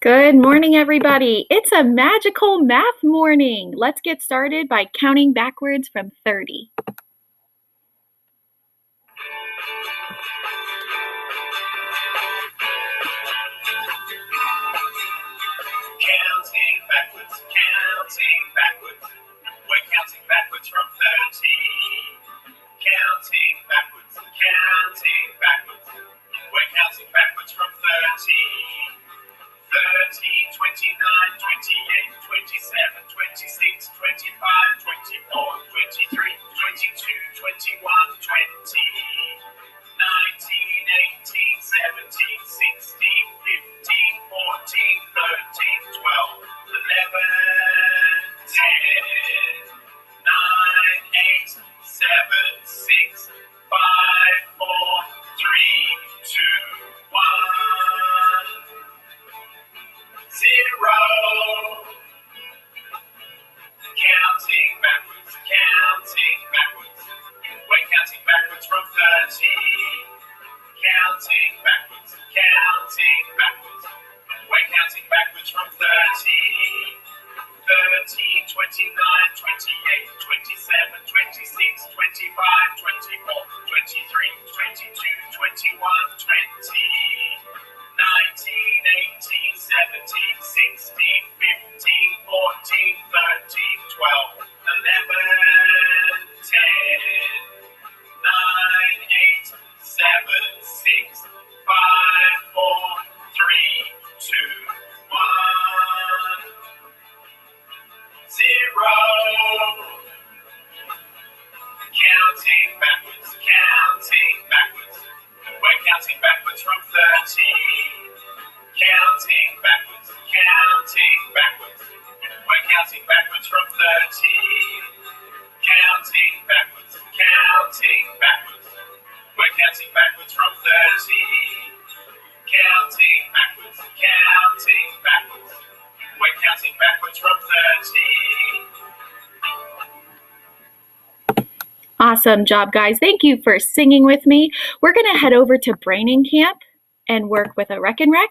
Good morning, everybody. It's a magical math morning. Let's get started by counting backwards from 30. Counting backwards. We're counting backwards from 30. Counting backwards. We're counting backwards from 30. 30, 29, 28, 27, 26, 25, 24, 23, 22, 21, 20, 19, 18, 17, 16, 15, 14, 13, 12, 11, 10, 9, 8, 7, 6, 5, 4, 3, 2, 1. Zero. Counting backwards. We're counting backwards from 30. Counting backwards. We're counting backwards from 30. 30, 29, 28, 27, 26, 25, 24, 23, 22, 21, 20. 19, 18, 17, 16, 15, 14, 13, 12, 11, 10, 9, 8, 7, 6, 5, 4, 3, 2, 1. Zero. Counting backwards. We're counting backwards from 30. Counting backwards. We're counting backwards from 30. Counting backwards. We're counting backwards from 30. Counting backwards. We're counting backwards from 30. Awesome job, guys. Thank you for singing with me. We're going to head over to Braining Camp and work with a Rec and Rec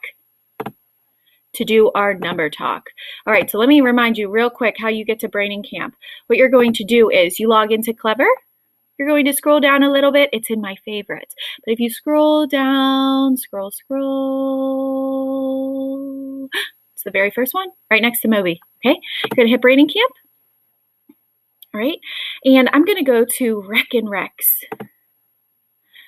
to do our number talk. All right, so let me remind you real quick how you get to Braining Camp. What you're going to do is you log into Clever. You're going to scroll down a little bit. It's in my favorites. But if you scroll down, scroll. It's the very first one, right next to Moby. Okay, you're going to hit Braining Camp. All right, and I'm going to go to Rec and Recs.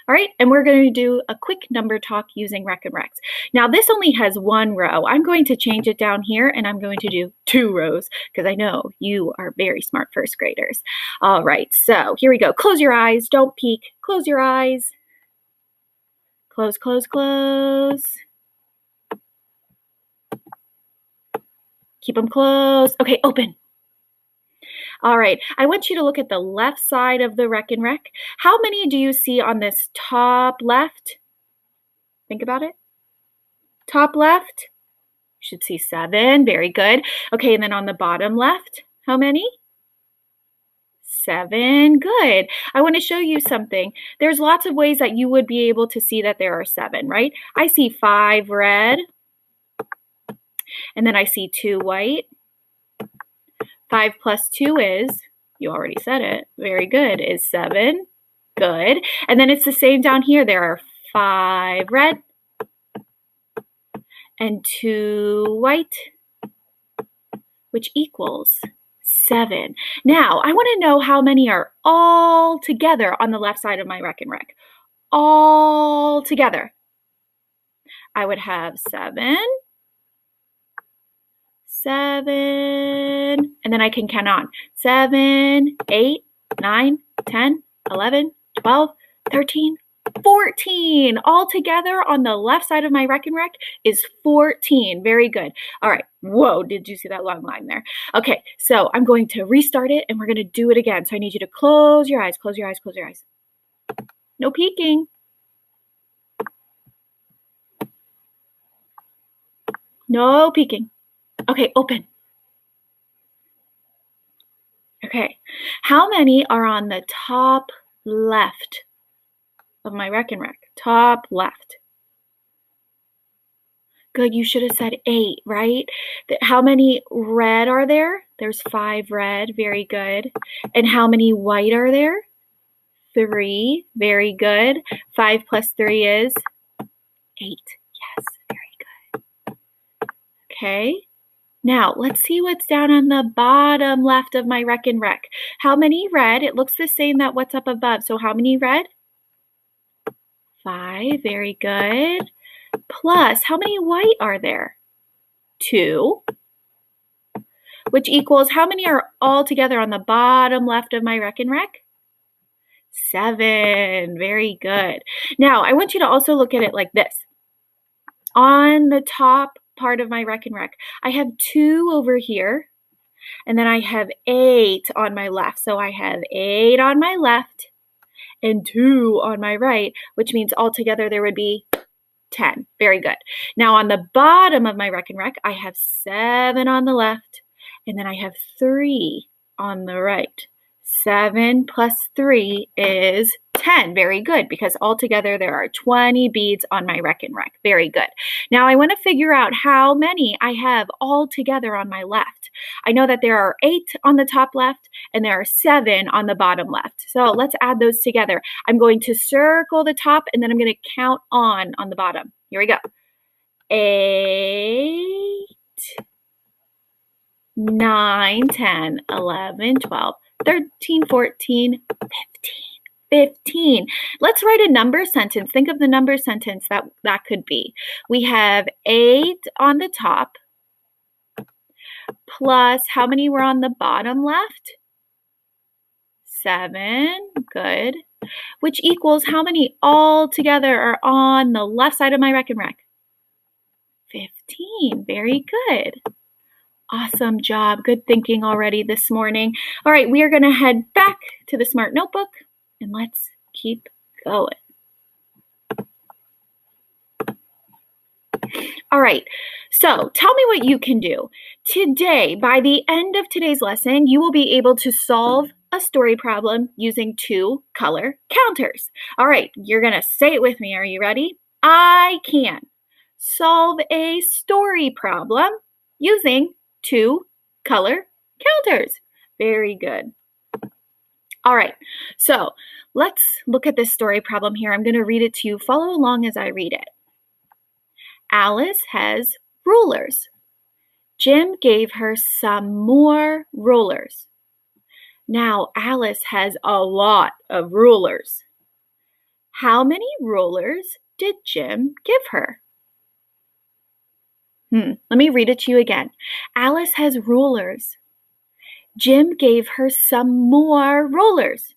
All right, and we're going to do a quick number talk using Rec and Recs. Now, this only has one row. I'm going to change it down here, and I'm going to do 2 rows because I know you are very smart first graders. All right, so here we go. Close your eyes. Don't peek. Close your eyes. Close. Keep them closed. Okay, open. All right, I want you to look at the left side of the Rec and Rec. How many do you see on this top left? Think about it. Top left, you should see 7. Very good. Okay, and then on the bottom left, how many? 7. Good. I want to show you something. There's lots of ways that you would be able to see that there are 7, right? I see 5 red, and then I see 2 white. 5 plus 2 is, you already said it, very good, is 7. Good. And then it's the same down here. There are 5 red and 2 white, which equals 7. Now, I want to know how many are all together on the left side of my Rec and Rec. All together. I would have 7, and then I can count on 7, 8, 9, 10, 11, 12, 13, 14. All together on the left side of my Rec and Rec is 14. Very good. All right. Whoa, did you see that long line there? Okay, so I'm going to restart it and we're going to do it again. So I need you to close your eyes. No peeking. No peeking. Okay, open. Okay, how many are on the top left of my Rec and Rec? Top left. Good, you should have said 8, right? How many red are there? There's 5 red, very good. And how many white are there? 3, very good. 5 plus 3 is 8. Yes, very good. Okay. Now, let's see what's down on the bottom left of my Rec and Rec. How many red? It looks the same that what's up above. So how many red? 5, very good. Plus, how many white are there? 2. Which equals, how many are all together on the bottom left of my Rec and Rec? 7, very good. Now, I want you to also look at it like this. On the top part of my Rec and Rec, I have 2 over here, and then I have 8 on my left. So I have 8 on my left and 2 on my right, which means altogether there would be 10. Very good. Now on the bottom of my Rec and Rec, I have 7 on the left, and then I have 3 on the right. 7 plus 3 is 10. Very good, because altogether there are 20 beads on my Rec and Rec. Very good. Now I want to figure out how many I have all together on my left. I know that there are 8 on the top left and there are 7 on the bottom left. So let's add those together. I'm going to circle the top and then I'm going to count on the bottom. Here we go. 8, 9, 10, 11, 12, 13, 14, 15. 15. Let's write a number sentence. Think of the number sentence that could be. We have 8 on the top plus how many were on the bottom left? 7. Good. Which equals how many all together are on the left side of my Rec and Rec? 15. Very good. Awesome job. Good thinking already this morning. All right, we are going to head back to the Smart Notebook. And let's keep going. All right, so tell me what you can do. Today, by the end of today's lesson, you will be able to solve a story problem using 2 color counters. All right, you're going to say it with me. Are you ready? I can solve a story problem using 2 color counters. Very good. All right, so let's look at this story problem here. I'm going to read it to you. Follow along as I read it. Alice has rulers. Jim gave her some more rulers. Now Alice has a lot of rulers. How many rulers did Jim give her? Let me read it to you again. Alice has rulers. Jim gave her some more rulers.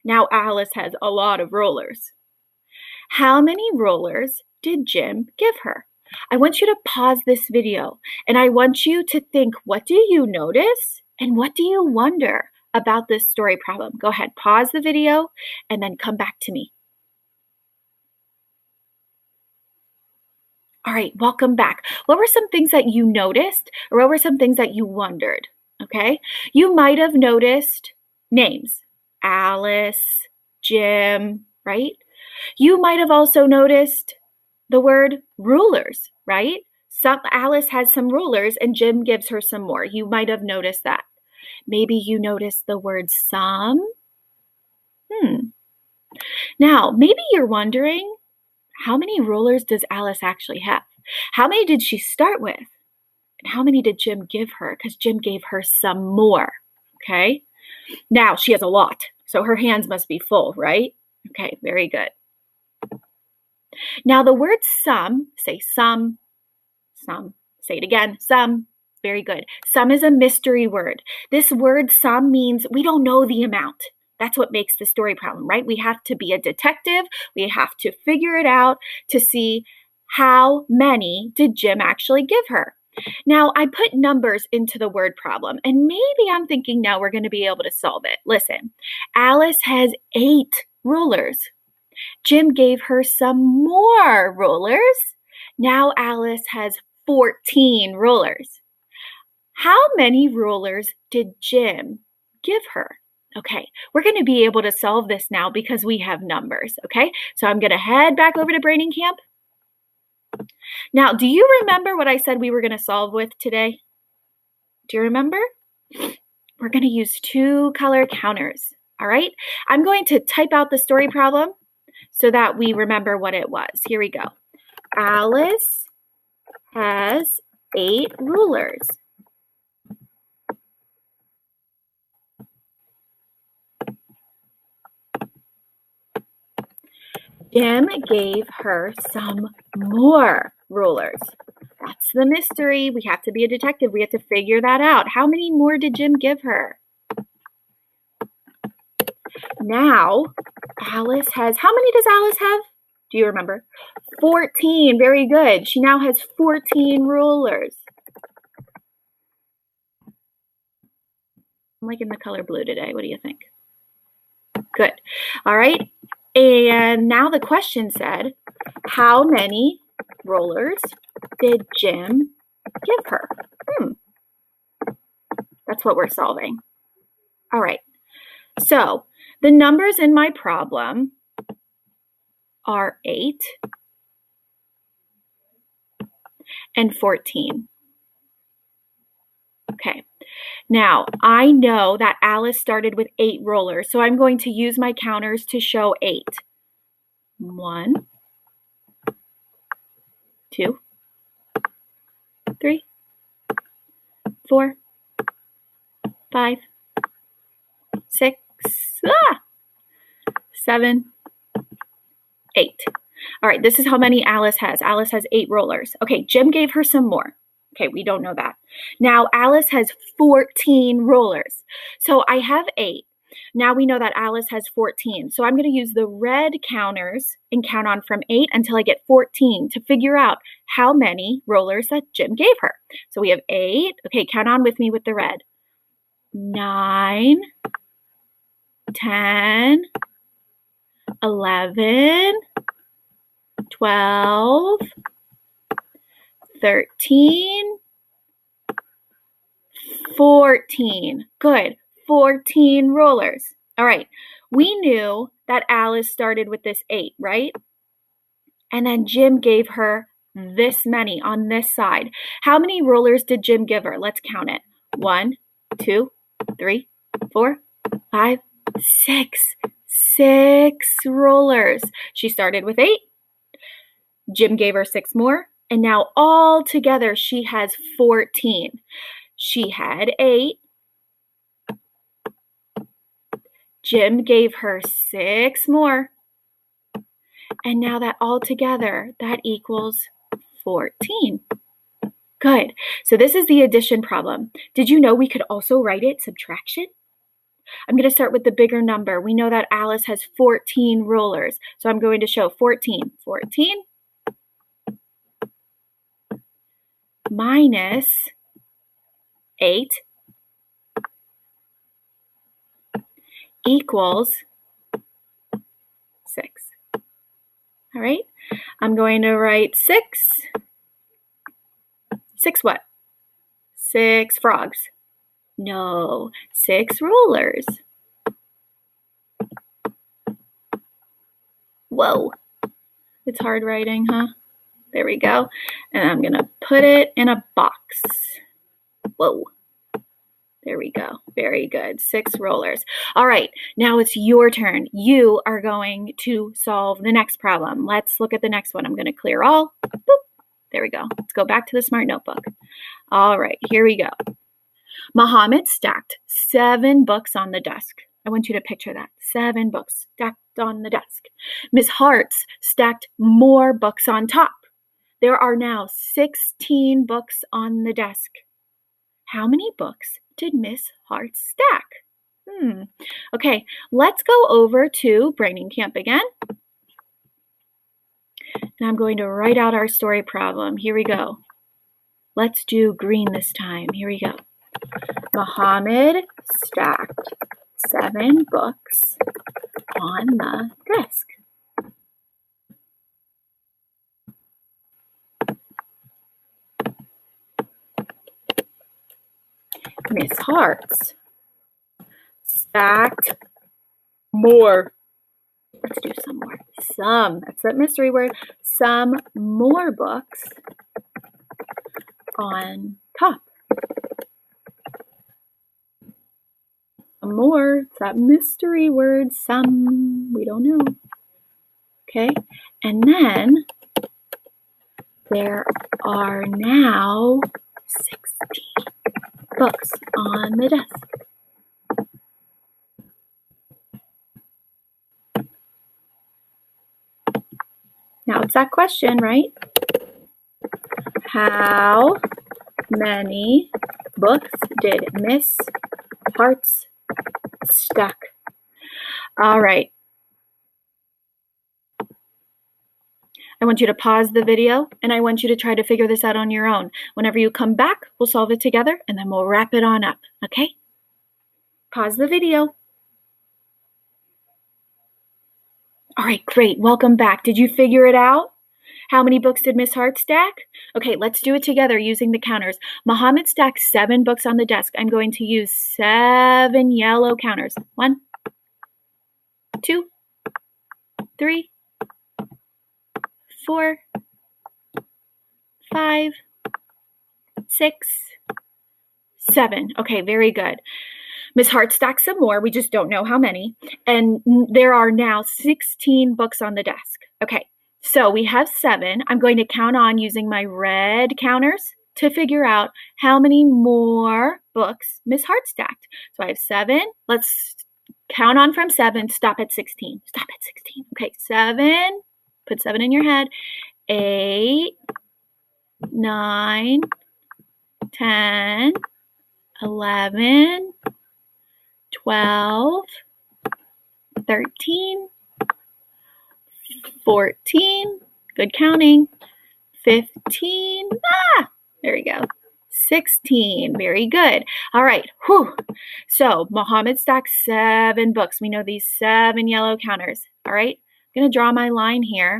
Now Alice has a lot of rulers. How many rulers did Jim give her? I want you to pause this video and I want you to think, what do you notice and what do you wonder about this story problem? Go ahead, pause the video and then come back to me. All right, welcome back. What were some things that you noticed or what were some things that you wondered? Okay, you might have noticed names, Alice, Jim, right? You might have also noticed the word rulers, right? Alice has some rulers and Jim gives her some more. You might have noticed that. Maybe you noticed the word some. Now, maybe you're wondering, how many rulers does Alice actually have? How many did she start with? And how many did Jim give her? Because Jim gave her some more, okay? Now, she has a lot, so her hands must be full, right? Okay, very good. Now, the word some, say some, say it again, some, very good. Some is a mystery word. This word some means we don't know the amount. That's what makes the story problem, right? We have to be a detective. We have to figure it out to see how many did Jim actually give her. Now, I put numbers into the word problem, and maybe I'm thinking now we're going to be able to solve it. Listen, Alice has 8 rulers. Jim gave her some more rulers. Now Alice has 14 rulers. How many rulers did Jim give her? Okay, we're going to be able to solve this now because we have numbers, okay? So I'm going to head back over to Braining Camp. Now, do you remember what I said we were going to solve with today? Do you remember? We're going to use 2 color counters. All right. I'm going to type out the story problem so that we remember what it was. Here we go. Alice has 8 rulers. Jim gave her some more rulers. That's the mystery. We have to be a detective. We have to figure that out. How many more did Jim give her? Now, Alice has, how many does Alice have? Do you remember? 14. Very good. She now has 14 rulers. I'm liking the color blue today. What do you think? Good. All right. And now the question said, how many rulers did Jim give her? That's what we're solving. All right. So the numbers in my problem are 8 and 14. Okay. Now, I know that Alice started with 8 rollers, so I'm going to use my counters to show 8. 1, 2, 3, 4, 5, 6, 7, 8. All right, this is how many Alice has. Alice has 8 rollers. Okay, Jim gave her some more. Okay, we don't know that. Now, Alice has 14 rollers. So I have 8. Now we know that Alice has 14. So I'm going to use the red counters and count on from 8 until I get 14 to figure out how many rollers that Jim gave her. So we have 8. Okay, count on with me with the red. 9, 10, 11, 12, 13, 14. Good. 14 rollers. All right. We knew that Alice started with this 8, right? And then Jim gave her this many on this side. How many rollers did Jim give her? Let's count it. 1, 2, 3, 4, 5, 6. 6 rollers. She started with 8. Jim gave her 6 more. And now all together she has 14. She had 8. Jim gave her 6 more. And now that all together, that equals 14. Good. So this is the addition problem. Did you know we could also write it subtraction? I'm going to start with the bigger number. We know that Alice has 14 rollers. So I'm going to show 14. 14 minus 8 equals 6. All right. I'm going to write 6. 6 what? 6 frogs. No, 6 rollers. Whoa. It's hard writing, huh? There we go. And I'm going to put it in a box. Whoa. There we go. Very good. 6 rollers. All right. Now it's your turn. You are going to solve the next problem. Let's look at the next one. I'm going to clear all. Boop. There we go. Let's go back to the Smart Notebook. All right. Here we go. Muhammad stacked 7 books on the desk. I want you to picture that. 7 books stacked on the desk. Miss Hartz stacked more books on top. There are now 16 books on the desk. How many books did Miss Hartz stack? Okay, let's go over to Braining Camp again. And I'm going to write out our story problem. Here we go. Let's do green this time. Here we go. Muhammad stacked 7 books on the desk. Miss Hartz stacked more. Let's do some more. Some. That's that mystery word. some more books on top. More, it's that mystery word, some, we don't know. Okay, and then there are now 16 books on the desk. Now it's that question, right? How many books did Miss Harts stack? All right. I want you to pause the video and I want you to try to figure this out on your own. Whenever you come back, we'll solve it together and then we'll wrap it on up, okay? Pause the video. All right, great. Welcome back. Did you figure it out? How many books did Miss Hart stack? Okay, let's do it together using the counters. Muhammad stacked 7 books on the desk. I'm going to use 7 yellow counters. 1, 2, 3, 4, 5, 6, 7. Okay, very good. Miss Hart stacked some more. We just don't know how many. And there are now 16 books on the desk. Okay, so we have 7. I'm going to count on using my red counters to figure out how many more books Miss Hart stacked. So I have 7. Let's count on from 7. Stop at 16. Stop at 16. Okay, 7. Put 7 in your head. 8, 9, 10, 11, 12, 13, 14, good counting, 15, there we go, 16, very good. All right, whew. So Muhammad stacked 7 books. We know these 7 yellow counters. All right, I'm going to draw my line here.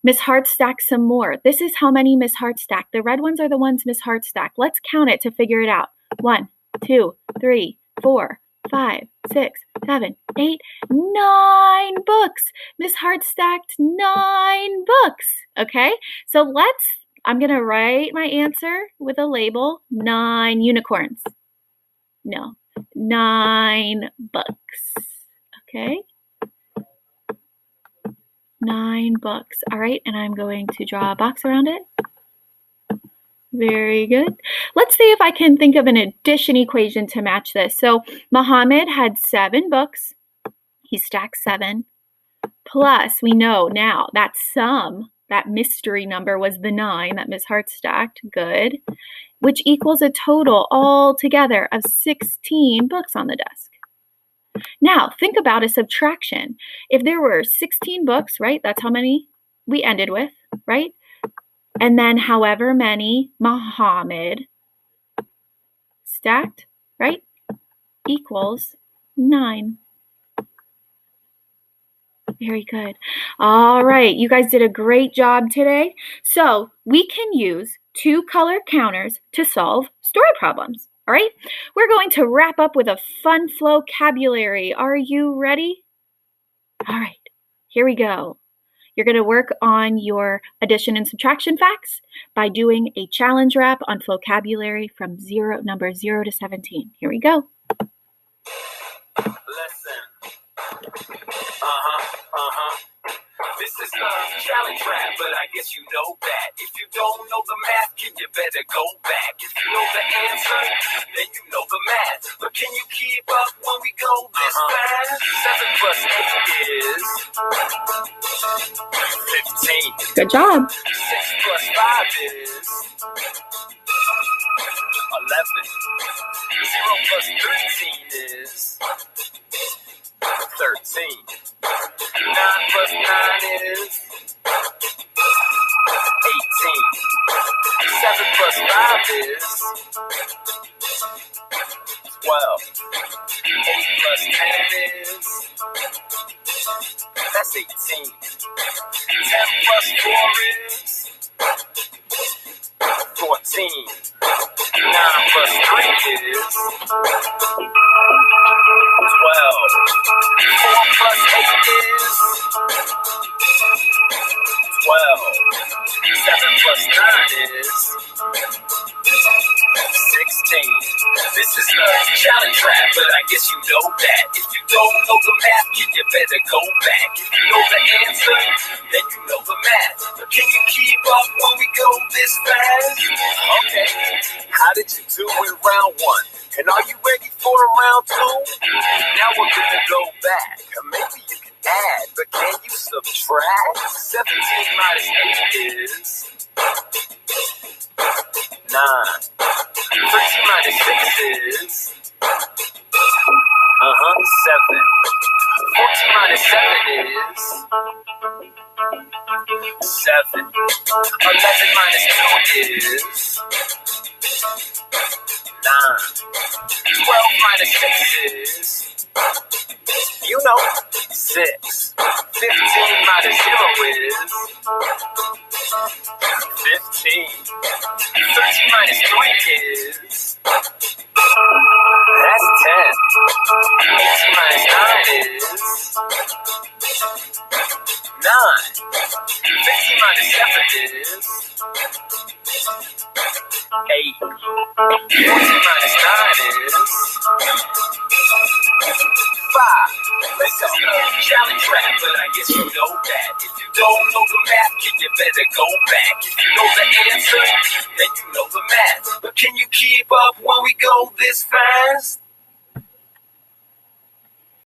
Miss Hart stacked some more. This is how many Miss Hart stacked. The red ones are the ones Miss Hart stacked. Let's count it to figure it out. 1, 2, 3, 4, 5, 6, 7, 8, 9 books. Miss Hart stacked 9 books. Okay, so I'm going to write my answer with a label, 9 unicorns. No, 9 books. Okay, 9 books. All right, and I'm going to draw a box around it. Very good. Let's see if I can think of an addition equation to match this. So Muhammad had 7 books. He stacked 7. Plus, we know now that sum, that mystery number was the 9 that Miss Hart stacked. Good. Which equals a total altogether of 16 books on the desk. Now, think about a subtraction. If there were 16 books, right? That's how many we ended with, right? And then however many Muhammad stacked, right, equals 9. Very good. All right, you guys did a great job today. So we can use 2 color counters to solve story problems. All right, we're going to wrap up with a fun vocabulary. Are you ready? All right, here we go. You're going to work on your addition and subtraction facts by doing a challenge wrap on vocabulary from number 0 to 17. Here we go. Listen. This is a challenge rap, but I guess you know that. If you don't know the math, kid, you better go back. If you know the answer, then you know the math. But can you keep up when we go this fast? 7 plus 8 is 15. Good job. 6 plus 5 is 11. 0 plus 13 is 13. 9 plus 9 is 18. 7 plus 5 is 12. 8 plus 10 is, that's 18. 10 plus 4 is 14. 9 plus 3 is 12. 4 plus 8 is 12. is 16. This is the challenge rap, but I guess you know that. If you don't know the math, then you better go back. If you know the answer, then you know the math. But can you keep up when we go this fast? Okay, how did you do in round one? And are you ready for round two? Now we're gonna go back. Or maybe you can add, but can you subtract? 17 minus 8 is 9. 13 minus 6 is 7. 14 minus 7 is 7. 11 minus 2 is 9. 12 minus 6 is, you know, 6. 15 minus 0 is 15. 13 minus 3 is, that's 10. 18 minus 9 is 9. 15 minus 7 is 8. 14 minus 9 is 5. This is the challenge rap, but I guess you know that. If you don't know the math, then you better go back. If you know the answer, then you know the math. But can you keep up when we go this fast?